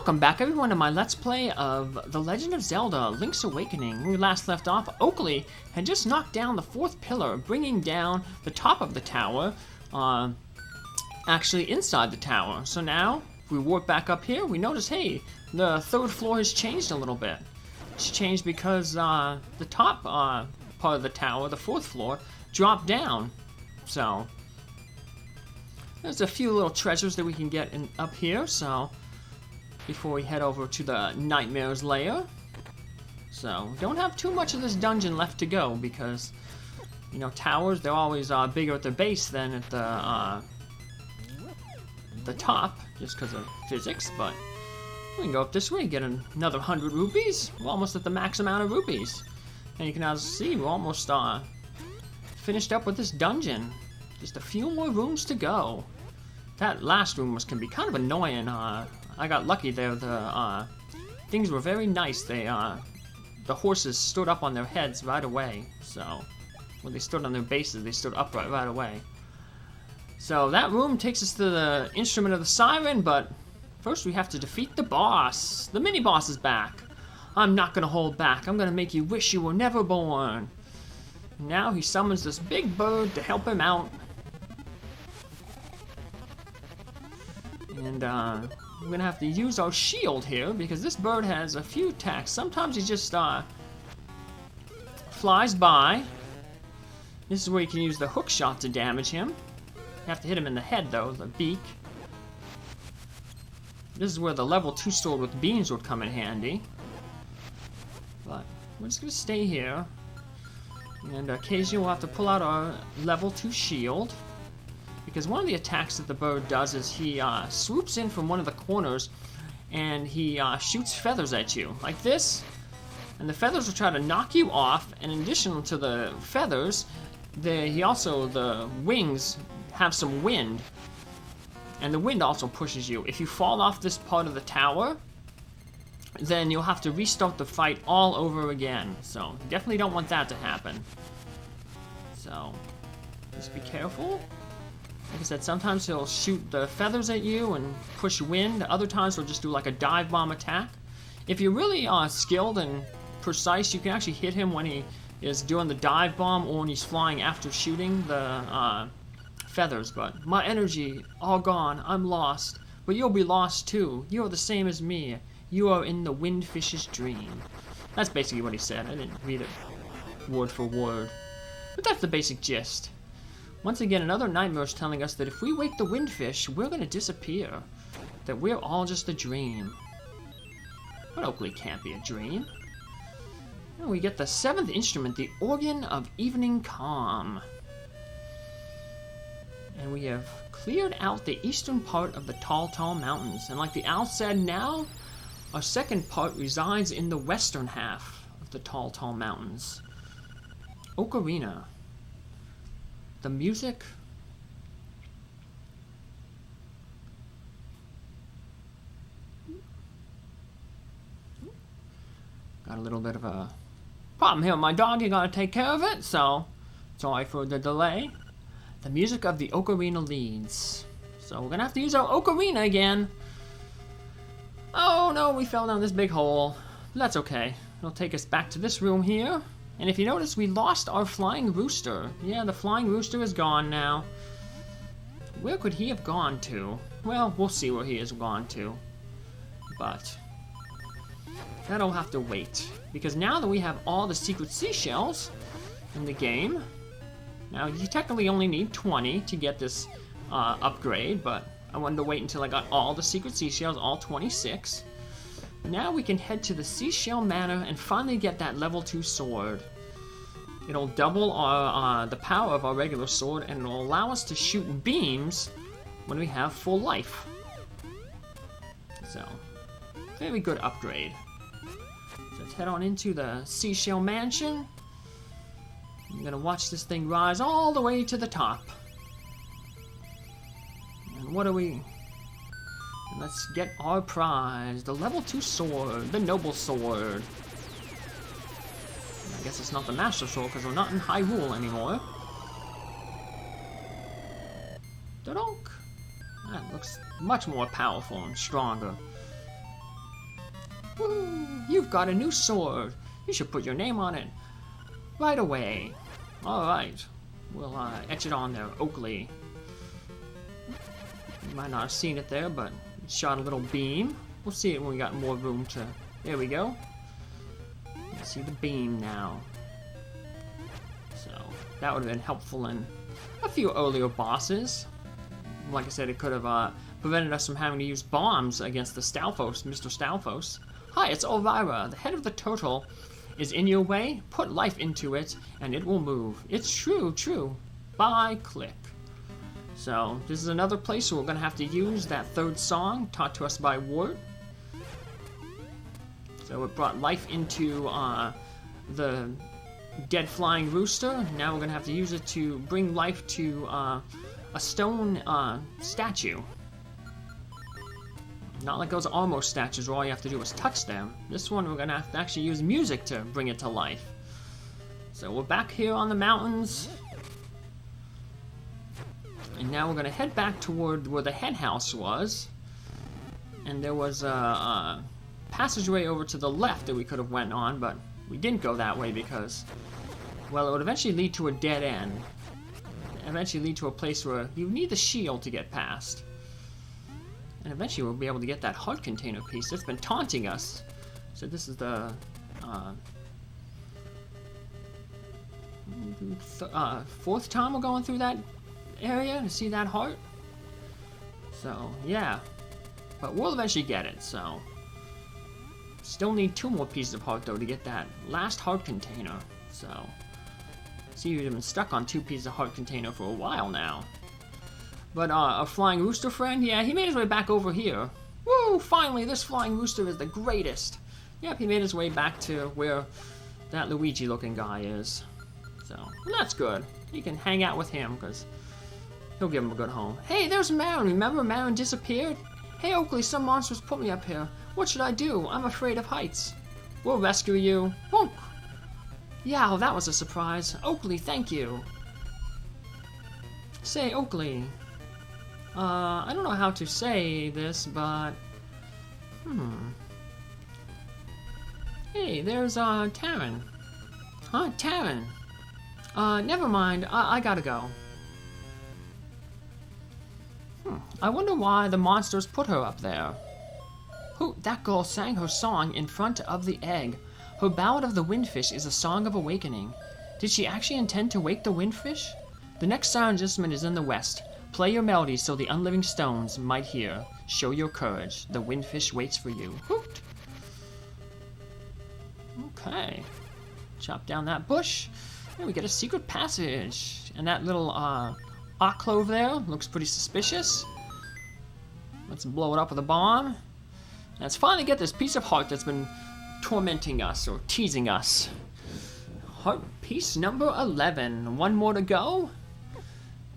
Welcome back everyone to my Let's Play of The Legend of Zelda, Link's Awakening. When we last left off, Oakley had just knocked down the fourth pillar, bringing down the top of the tower, actually inside the tower. So now, if we warp back up here, we notice, hey, the third floor has changed a little bit. It's changed because the top part of the tower, the fourth floor, dropped down. So, there's a few little treasures that we can get up here, so before we head over to the Nightmare's lair. So, don't have too much of this dungeon left to go because, you know, towers, they're always bigger at the base than at the top, just because of physics, but we can go up this way and get another 100 rupees. We're almost at the max amount of rupees. And you can now see we're almost finished up with this dungeon. Just a few more rooms to go. That last room can be kind of annoying. I got lucky there. The things were very nice. They the horses stood up on their heads right away. So when they stood on their bases, they stood upright right away. So that room takes us to the instrument of the siren, but first we have to defeat the boss. The mini boss is back. I'm not gonna hold back. I'm gonna make you wish you were never born. Now he summons this big bird to help him out. And we're gonna have to use our shield here because this bird has a few attacks. Sometimes he just flies by. This is where you can use the hook shot to damage him. You have to hit him in the head though, the beak. This is where the level 2 sword with beams would come in handy. But we're just gonna stay here. And occasionally we'll have to pull out our level 2 shield. Because one of the attacks that the bird does is he swoops in from one of the corners and he shoots feathers at you, like this. And the feathers will try to knock you off, and in addition to the feathers, the wings have some wind. And the wind also pushes you. If you fall off this part of the tower, then you'll have to restart the fight all over again. So, definitely don't want that to happen. So, just be careful. Like I said, sometimes he'll shoot the feathers at you and push wind. Other times he'll just do like a dive bomb attack. If you're really skilled and precise, you can actually hit him when he is doing the dive bomb or when he's flying after shooting the feathers. But my energy, all gone, I'm lost. But you'll be lost too. You are the same as me. You are in the windfish's dream. That's basically what he said. I didn't read it word for word. But that's the basic gist. Once again, another nightmare is telling us that if we wake the windfish, we're going to disappear. That we're all just a dream. But Oakley can't be a dream. And we get the 7th instrument, the Organ of Evening Calm. And we have cleared out the eastern part of the Tal Tal Mountains. And like the owl said, now our second part resides in the western half of the Tal Tal Mountains. Ocarina. The music. Got a little bit of a problem here with my dog. You gotta take care of it, so sorry for the delay. The music of the ocarina leads. So we're gonna have to use our ocarina again. Oh no, we fell down this big hole. That's okay. It'll take us back to this room here. And if you notice, we lost our flying rooster. Yeah, the flying rooster is gone now. Where could he have gone to? Well, we'll see where he has gone to. But that'll have to wait. Because now that we have all the secret seashells in the game, now you technically only need 20 to get this upgrade, but I wanted to wait until I got all the secret seashells, all 26. Now we can head to the Seashell Manor and finally get that level 2 sword. It'll double the power of our regular sword, and it'll allow us to shoot beams when we have full life. So, very good upgrade. So let's head on into the Seashell Mansion. I'm gonna watch this thing rise all the way to the top. And what are we... Let's get our prize, the level 2 sword, the noble sword. I guess it's not the master sword because we're not in Hyrule anymore. Da-donk. That looks much more powerful and stronger. Woo! You've got a new sword. You should put your name on it right away. Alright. We'll etch it on there. Oakley. You might not have seen it there, but it shot a little beam. We'll see it when we got more room to... There we go. You see the beam now. So, that would have been helpful in a few earlier bosses. Like I said, it could have prevented us from having to use bombs against the Stalfos, Mr. Stalfos. Hi, it's Elvira. The head of the turtle is in your way. Put life into it, and it will move. It's true. Bye, click. So, this is another place where we're going to have to use that third song taught to us by Wart. So it brought life into the dead flying rooster. Now we're going to have to use it to bring life to a stone statue. Not like those almost statues where all you have to do is touch them. This one we're going to have to actually use music to bring it to life. So we're back here on the mountains. And now we're going to head back toward where the hen house was. And there was a passageway over to the left that we could have went on, but we didn't go that way because, well, it would eventually lead to a dead end. Eventually lead to a place where you need the shield to get past. And eventually we'll be able to get that heart container piece that's been taunting us. So this is the fourth time we're going through that area to see that heart. So, yeah. But we'll eventually get it, so. Still need 2 more pieces of heart, though, to get that last heart container. So, see, you've been stuck on 2 pieces of heart container for a while now. But, a flying rooster friend? Yeah, he made his way back over here. Woo! Finally, this flying rooster is the greatest. Yep, he made his way back to where that Luigi-looking guy is. So, well, that's good. You can hang out with him, because he'll give him a good home. Hey, there's Marin. Remember Marin disappeared? Hey, Oakley, some monsters put me up here. What should I do? I'm afraid of heights. We'll rescue you. Bonk! Yeah, well, that was a surprise. Oakley, thank you. Say, Oakley. I don't know how to say this, but... Hey, there's, Taryn. Huh, Taryn? Never mind. I gotta go. I wonder why the monsters put her up there. Who? That girl sang her song in front of the egg. Her Ballad of the Windfish is a song of awakening. Did she actually intend to wake the windfish? The next Sirens instrument is in the west. Play your melody so the unliving stones might hear. Show your courage. The windfish waits for you. Hoot! Okay. Chop down that bush. And we get a secret passage. And that little, Oakley there looks pretty suspicious. Let's blow it up with a bomb. Let's finally get this piece of heart that's been tormenting us or teasing us. Heart piece number 11. 1 more to go.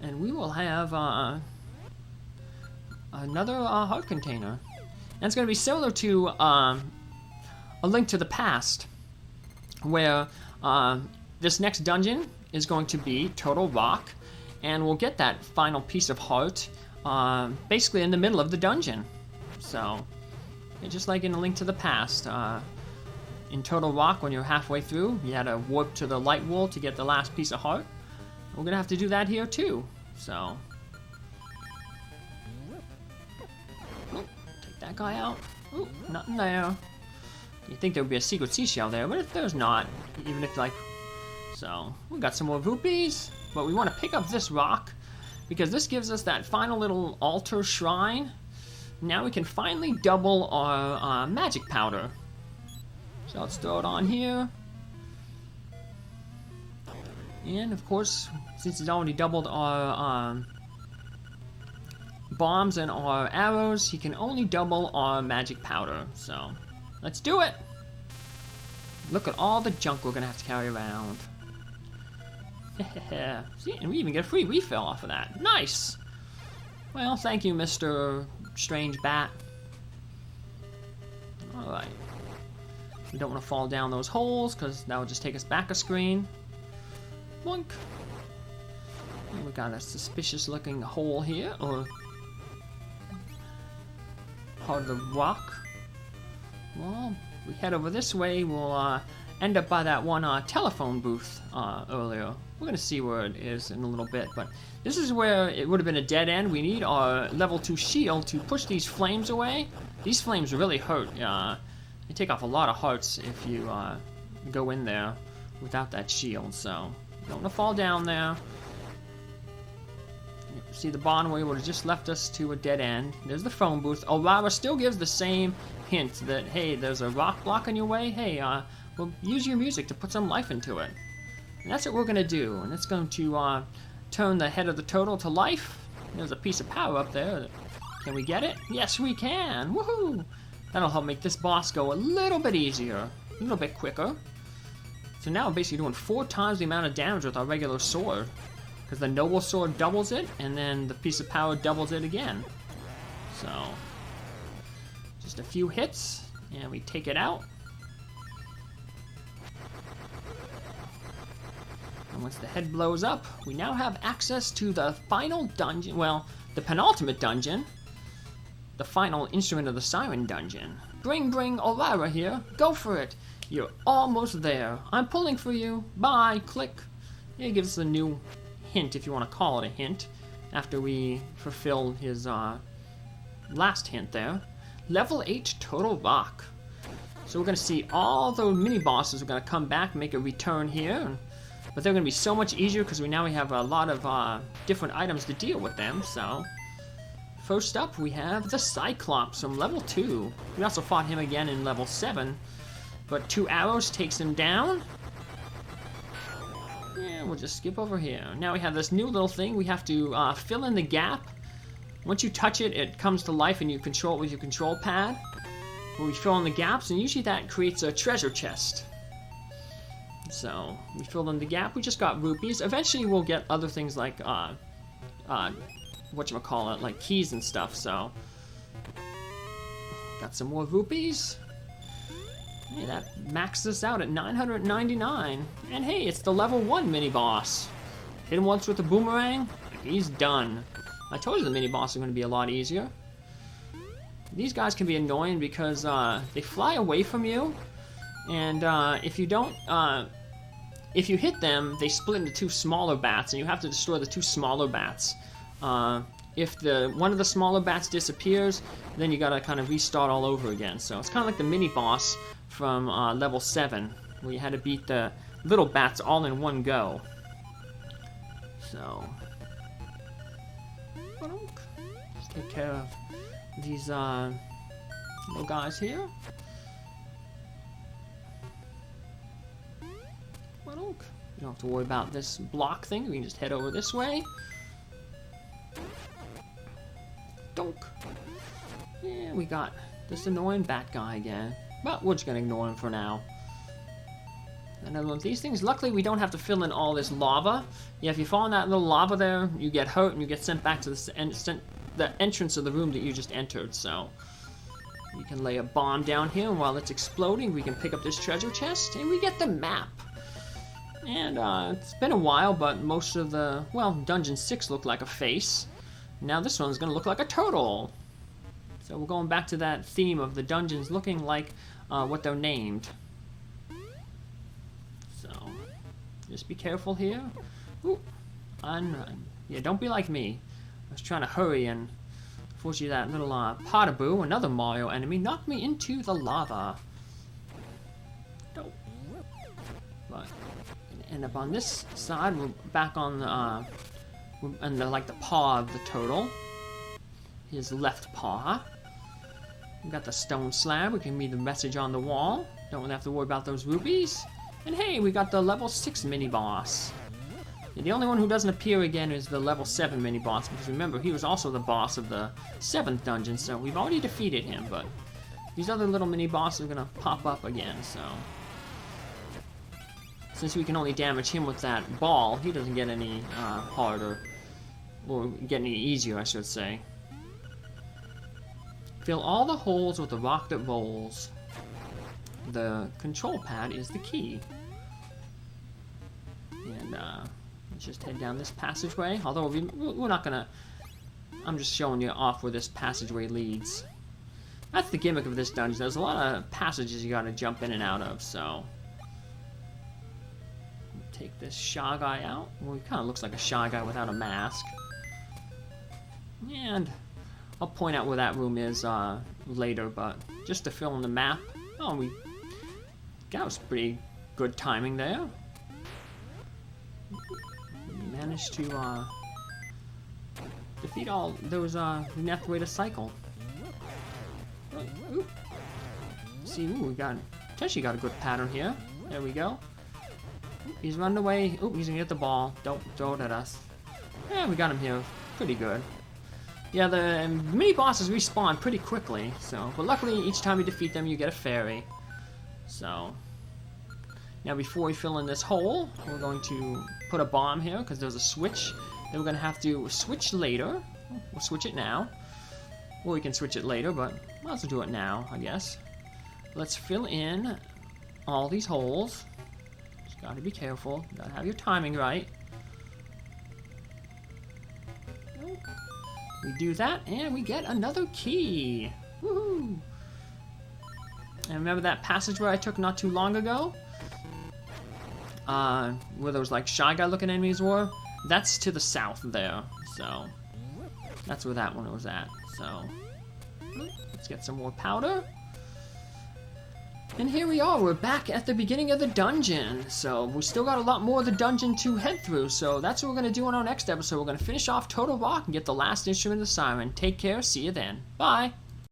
And we will have another heart container. And it's going to be similar to A Link to the Past, where this next dungeon is going to be Total Rock, and we'll get that final piece of heart basically in the middle of the dungeon. So, just like in A Link to the Past, in Total Rock, when you're halfway through, you had to warp to the light wall to get the last piece of heart. We're going to have to do that here too. So, take that guy out. Ooh, nothing there. You'd think there would be a secret seashell there, but if there's not, even if like... So, we got some more rupees, but we want to pick up this rock, because this gives us that final little altar shrine. Now we can finally double our magic powder. So let's throw it on here. And of course, since it's already doubled our bombs and our arrows, he can only double our magic powder. So, let's do it! Look at all the junk we're gonna have to carry around. See, and we even get a free refill off of that. Nice! Well, thank you, Mr. Strange Bat. Alright. We don't want to fall down those holes, because that would just take us back a screen. Boink. And we got a suspicious looking hole here, or part of the rock. Well, we head over this way, we'll end up by that one telephone booth earlier. We're gonna see where it is in a little bit, but this is where it would have been a dead end. We need our level 2 shield to push these flames away. These flames really hurt. They take off a lot of hearts if you go in there without that shield, so you don't want to fall down there. See, the bottom way would have just left us to a dead end. There's the phone booth. Elvira still gives the same hint that, hey, there's a rock block in your way. Hey, well, use your music to put some life into it. And that's what we're going to do. And it's going to turn the head of the turtle to life. There's a piece of power up there. Can we get it? Yes, we can. Woohoo! That'll help make this boss go a little bit easier. A little bit quicker. So now we're basically doing 4 times the amount of damage with our regular sword. Because the noble sword doubles it, and then the piece of power doubles it again. So, just a few hits, and we take it out. And once the head blows up, we now have access to the final dungeon, well, the penultimate dungeon. The final instrument of the Siren dungeon. Bring, Elvira here. Go for it. You're almost there. I'm pulling for you. Bye. Click. It gives us a new hint, if you want to call it a hint, after we fulfill his last hint there. Level 8 Total Rock. So we're going to see all the mini-bosses are going to come back, make a return here. But they're going to be so much easier because we have a lot of different items to deal with them, so... First up, we have the Cyclops from level 2. We also fought him again in level 7. But 2 arrows takes him down. Yeah, we'll just skip over here. Now we have this new little thing. We have to fill in the gap. Once you touch it, it comes to life and you control it with your control pad. Where we fill in the gaps, and usually that creates a treasure chest. So, we filled in the gap. We just got rupees. Eventually we'll get other things like, whatchamacallit, like keys and stuff, so. Got some more rupees. Hey, that maxes us out at 999. And hey, it's the level 1 mini-boss. Hit him once with a boomerang, he's done. I told you the mini-boss are going to be a lot easier. These guys can be annoying because they fly away from you. And if you don't, if you hit them, they split into 2 smaller bats, and you have to destroy the 2 smaller bats. If one of the smaller bats disappears, then you gotta kind of restart all over again. So it's kind of like the mini-boss from level 7, where you had to beat the little bats all in one go. So, let's take care of these little guys here. You don't have to worry about this block thing. We can just head over this way. Donk. Yeah, we got this annoying bat guy again. But we're just gonna ignore him for now. Another one of these things. Luckily, we don't have to fill in all this lava. Yeah, if you fall in that little lava there, you get hurt and you get sent back to the entrance of the room that you just entered. So we can lay a bomb down here, and while it's exploding, we can pick up this treasure chest, and we get the map. And it's been a while, but most of the, well, Dungeon 6 looked like a face. Now this one's going to look like a turtle. So we're going back to that theme of the dungeons looking like what they're named. So, just be careful here. Ooh, yeah, don't be like me. I was trying to hurry, and unfortunately that little Potaboo, another Mario enemy, knocked me into the lava. Nope. But end up on this side. We're back on the like the paw of the turtle, his left paw. We got the stone slab. We can read the message on the wall. Don't really have to worry about those rupees. And hey, we got the level 6 mini boss. And the only one who doesn't appear again is the level 7 mini boss, because remember, he was also the boss of the 7th dungeon, so we've already defeated him. But these other little mini bosses are gonna pop up again. So since we can only damage him with that ball, he doesn't get any harder. Or get any easier, I should say. Fill all the holes with the rock that rolls. The control pad is the key. And let's just head down this passageway. Although we're not gonna... I'm just showing you off where this passageway leads. That's the gimmick of this dungeon. There's a lot of passages you gotta jump in and out of, so. Take this Shy Guy out. Well, he kind of looks like a Shy Guy without a mask. And I'll point out where that room is later, but just to fill in the map. Oh, that was pretty good timing there. We managed to defeat all those Nethway cycle. Ooh. See, we potentially got a good pattern here. There we go. He's running away. Oh, he's gonna get the ball. Don't throw it at us. Yeah, we got him here. Pretty good. Yeah, the mini bosses respawn pretty quickly. So, but luckily, each time you defeat them, you get a fairy. So, now before we fill in this hole, we're going to put a bomb here because there's a switch that we're gonna have to switch later. We'll switch it now. Or we can switch it later, but might as well do it now, I guess. Let's fill in all these holes. Just gotta be careful. Gotta have your timing right. We do that, and we get another key. Woohoo! And remember that passage where I took not too long ago? Where those like Shy Guy looking enemies were? That's to the south there, so that's where that one was at. So let's get some more powder. And here we are, we're back at the beginning of the dungeon. So we still got a lot more of the dungeon to head through. So that's what we're going to do in our next episode. We're going to finish off Total Rock and get the last instrument of the Siren. Take care, see you then. Bye!